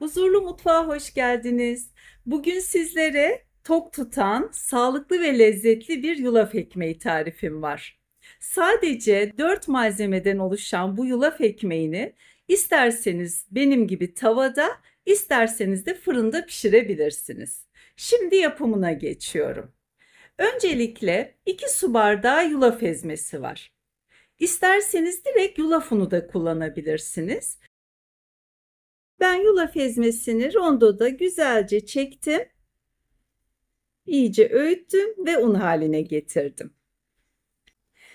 Huzurlu mutfağa hoş geldiniz. Bugün sizlere tok tutan, sağlıklı ve lezzetli bir yulaf ekmeği tarifim var. Sadece 4 malzemeden oluşan bu yulaf ekmeğini isterseniz benim gibi tavada, isterseniz de fırında pişirebilirsiniz. Şimdi yapımına geçiyorum. Öncelikle 2 su bardağı yulaf ezmesi var. İsterseniz direkt yulaf unu da kullanabilirsiniz. Ben yulaf ezmesini rondoda güzelce çektim, iyice öğüttüm ve un haline getirdim.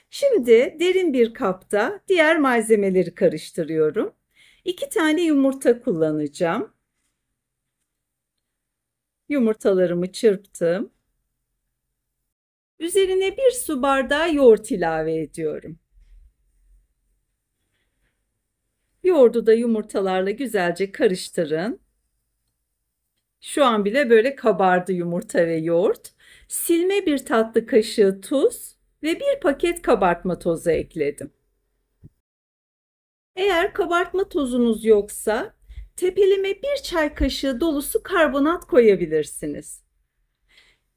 Şimdi derin bir kapta diğer malzemeleri karıştırıyorum. 2 tane yumurta kullanacağım. Yumurtalarımı çırptım. Üzerine 1 su bardağı yoğurt ilave ediyorum. Yoğurdu da yumurtalarla güzelce karıştırın. Şu an bile böyle kabardı yumurta ve yoğurt. Silme 1 tatlı kaşığı tuz ve 1 paket kabartma tozu ekledim. Eğer kabartma tozunuz yoksa tepeleme 1 çay kaşığı dolusu karbonat koyabilirsiniz.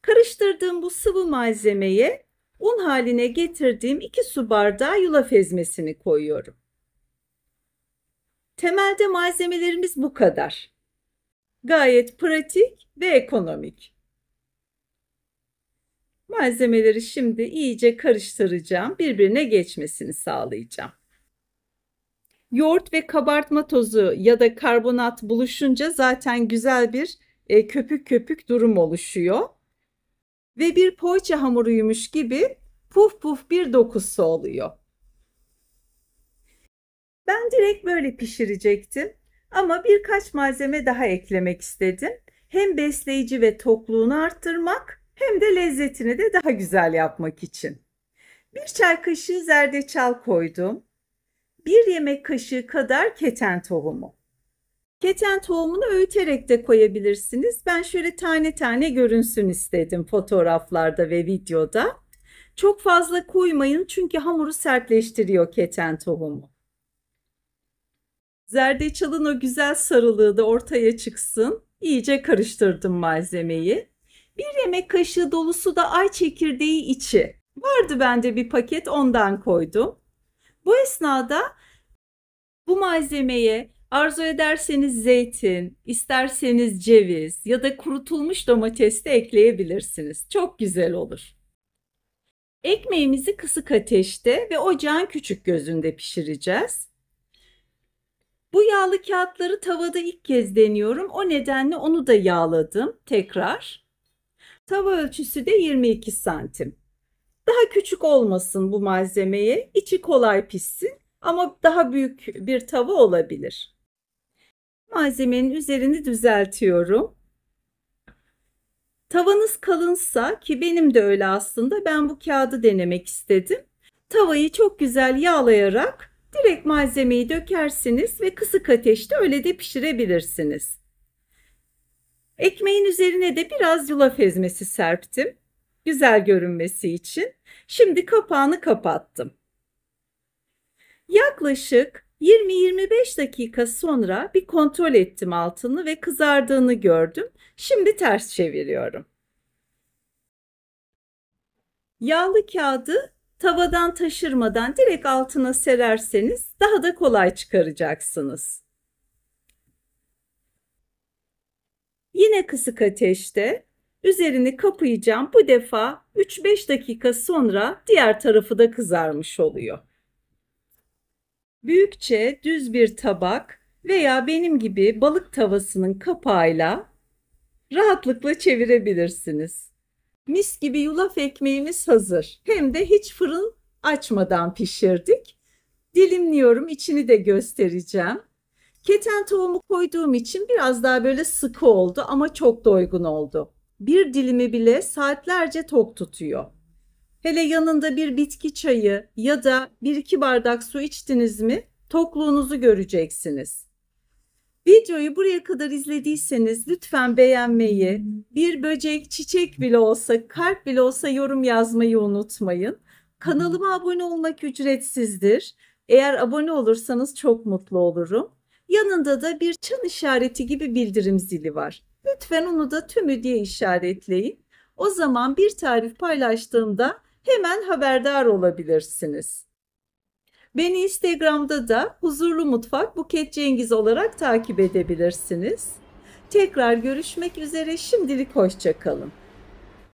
Karıştırdığım bu sıvı malzemeye un haline getirdiğim 2 su bardağı yulaf ezmesini koyuyorum. Temelde malzemelerimiz bu kadar. Gayet pratik ve ekonomik. Malzemeleri şimdi iyice karıştıracağım. Birbirine geçmesini sağlayacağım. Yoğurt ve kabartma tozu ya da karbonat buluşunca zaten güzel bir köpük köpük durum oluşuyor. Ve bir poğaça hamuruymuş gibi puf puf bir dokusu oluyor. Ben direkt böyle pişirecektim ama birkaç malzeme daha eklemek istedim. Hem besleyici ve tokluğunu arttırmak hem de lezzetini de daha güzel yapmak için. 1 çay kaşığı zerdeçal koydum. 1 yemek kaşığı kadar keten tohumu. Keten tohumunu öğüterek de koyabilirsiniz. Ben şöyle tane tane görünsün istedim fotoğraflarda ve videoda. Çok fazla koymayın çünkü hamuru sertleştiriyor keten tohumu. Zerdeçalın o güzel sarılığı da ortaya çıksın. İyice karıştırdım malzemeyi. 1 yemek kaşığı dolusu da ay çekirdeği içi. Vardı bende bir paket, ondan koydum. Bu esnada bu malzemeye arzu ederseniz zeytin, isterseniz ceviz ya da kurutulmuş domates de ekleyebilirsiniz. Çok güzel olur. Ekmeğimizi kısık ateşte ve ocağın küçük gözünde pişireceğiz. Bu yağlı kağıtları tavada ilk kez deniyorum. O nedenle onu da yağladım tekrar. Tava ölçüsü de 22 santim. Daha küçük olmasın bu malzemeye. İçi kolay pişsin ama daha büyük bir tava olabilir. Malzemenin üzerini düzeltiyorum. Tavanız kalınsa, ki benim de öyle aslında, ben bu kağıdı denemek istedim. Tavayı çok güzel yağlayarak direkt malzemeyi dökersiniz ve kısık ateşte öyle de pişirebilirsiniz. Ekmeğin üzerine de biraz yulaf ezmesi serptim. Güzel görünmesi için. Şimdi kapağını kapattım. Yaklaşık 20-25 dakika sonra bir kontrol ettim altını ve kızardığını gördüm. Şimdi ters çeviriyorum. Yağlı kağıdı tavadan taşırmadan direkt altına sererseniz daha da kolay çıkaracaksınız. Yine kısık ateşte üzerini kapayacağım. Bu defa 3-5 dakika sonra diğer tarafı da kızarmış oluyor. Büyükçe düz bir tabak veya benim gibi balık tavasının kapağıyla rahatlıkla çevirebilirsiniz. Mis gibi yulaf ekmeğimiz hazır. Hem de hiç fırın açmadan pişirdik. Dilimliyorum, içini de göstereceğim. Keten tohumu koyduğum için biraz daha böyle sıkı oldu ama çok doygun oldu. Bir dilimi bile saatlerce tok tutuyor. Hele yanında bir bitki çayı ya da 1-2 bardak su içtiniz mi tokluğunuzu göreceksiniz. Videoyu buraya kadar izlediyseniz lütfen beğenmeyi, bir böcek, çiçek bile olsa, kalp bile olsa yorum yazmayı unutmayın. Kanalıma abone olmak ücretsizdir. Eğer abone olursanız çok mutlu olurum. Yanında da bir çan işareti gibi bildirim zili var. Lütfen onu da tümü diye işaretleyin. O zaman bir tarif paylaştığımda hemen haberdar olabilirsiniz. Beni Instagram'da da Huzurlu Mutfak Buket Cengiz olarak takip edebilirsiniz. Tekrar görüşmek üzere, şimdilik hoşça kalın.